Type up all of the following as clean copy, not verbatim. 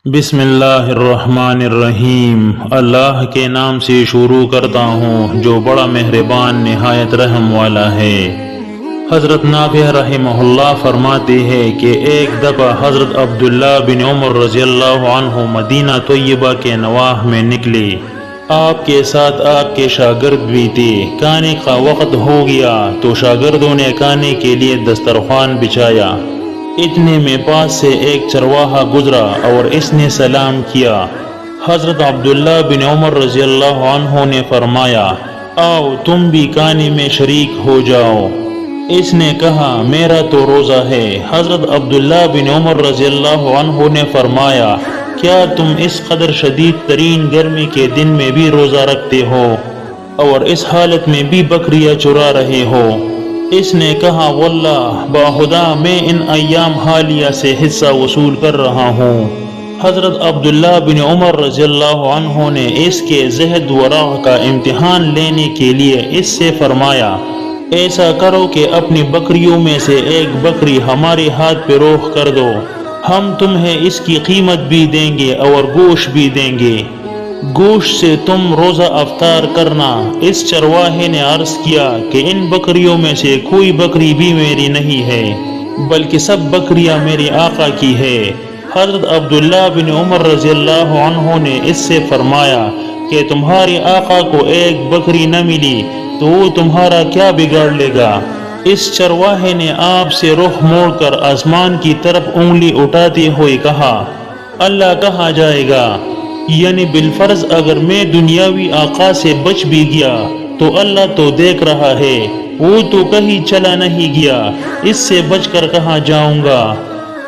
بسم اللہ الرحمن الرحیم۔ اللہ کے نام سے شروع کرتا ہوں جو بڑا مہربان نہایت رحم والا ہے۔ حضرت نافع رحمہ اللہ فرماتے ہیں کہ ایک دفعہ حضرت عبداللہ بن عمر رضی اللہ عنہ مدینہ طیبہ کے نواح میں نکلے۔ آپ کے ساتھ آپ کے شاگرد بھی تھے۔ کھانے کا وقت ہو گیا تو شاگردوں نے کھانے کے لیے دسترخوان بچھایا۔ اتنے میں پاس سے ایک چرواہا گزرا اور اس نے سلام کیا۔ حضرت عبداللہ بن عمر رضی اللہ عنہ نے فرمایا، آؤ تم بھی کھانے میں شریک ہو جاؤ۔ اس نے کہا، میرا تو روزہ ہے۔ حضرت عبداللہ بن عمر رضی اللہ عنہ نے فرمایا، کیا تم اس قدر شدید ترین گرمی کے دن میں بھی روزہ رکھتے ہو اور اس حالت میں بھی بکریاں چرا رہے ہو؟ اس نے کہا، واللہ باخدا میں ان ایام حالیہ سے حصہ وصول کر رہا ہوں۔ حضرت عبداللہ بن عمر رضی اللہ عنہ نے اس کے زہد ورع کا امتحان لینے کے لیے اس سے فرمایا، ایسا کرو کہ اپنی بکریوں میں سے ایک بکری ہمارے ہاتھ پہ روک کر دو، ہم تمہیں اس کی قیمت بھی دیں گے اور گوشت بھی دیں گے۔ گوشت سے تم روزہ افطار کرنا۔ اس چرواہے نے عرض کیا کہ ان بکریوں میں سے کوئی بکری بھی میری نہیں ہے بلکہ سب بکریاں میرے آقا کی ہے۔ حضرت عبداللہ بن عمر رضی اللہ عنہ نے اس سے فرمایا کہ تمہارے آقا کو ایک بکری نہ ملی تو وہ تمہارا کیا بگاڑ لے گا؟ اس چرواہے نے آپ سے رخ موڑ کر آسمان کی طرف انگلی اٹھاتے ہوئے کہا، اللہ کہاں جائے گا؟ یعنی بالفرض اگر میں دنیاوی آقا سے بچ بھی گیا تو اللہ تو دیکھ رہا ہے، وہ تو کہیں چلا نہیں گیا، اس سے بچ کر کہاں جاؤں گا؟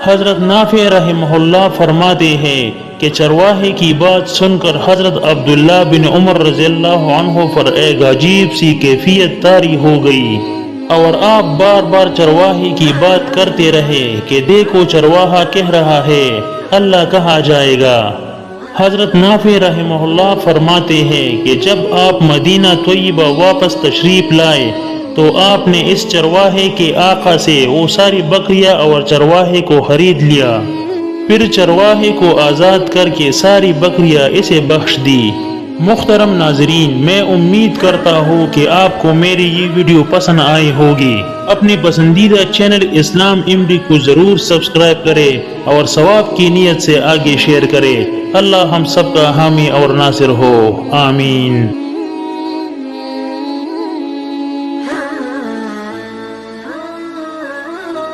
حضرت نافع رحمہ اللہ فرماتے ہیں کہ چرواہے کی بات سن کر حضرت عبداللہ بن عمر رضی اللہ عنہ پر ایک عجیب سی کیفیت طاری ہو گئی اور آپ بار بار چرواہے کی بات کرتے رہے کہ دیکھو چرواہا کہہ رہا ہے اللہ کہاں جائے گا۔ حضرت نافع رحمہ اللہ فرماتے ہیں کہ جب آپ مدینہ طیبہ واپس تشریف لائے تو آپ نے اس چرواہے کے آقا سے وہ ساری بکریاں اور چرواہے کو خرید لیا، پھر چرواہے کو آزاد کر کے ساری بکریاں اسے بخش دی۔ محترم ناظرین، میں امید کرتا ہوں کہ آپ کو میری یہ ویڈیو پسند آئی ہوگی۔ اپنے پسندیدہ چینل اسلام امری کو ضرور سبسکرائب کرے اور ثواب کی نیت سے آگے شیئر کرے۔ اللہ ہم سب کا حامی اور ناصر ہو، آمین۔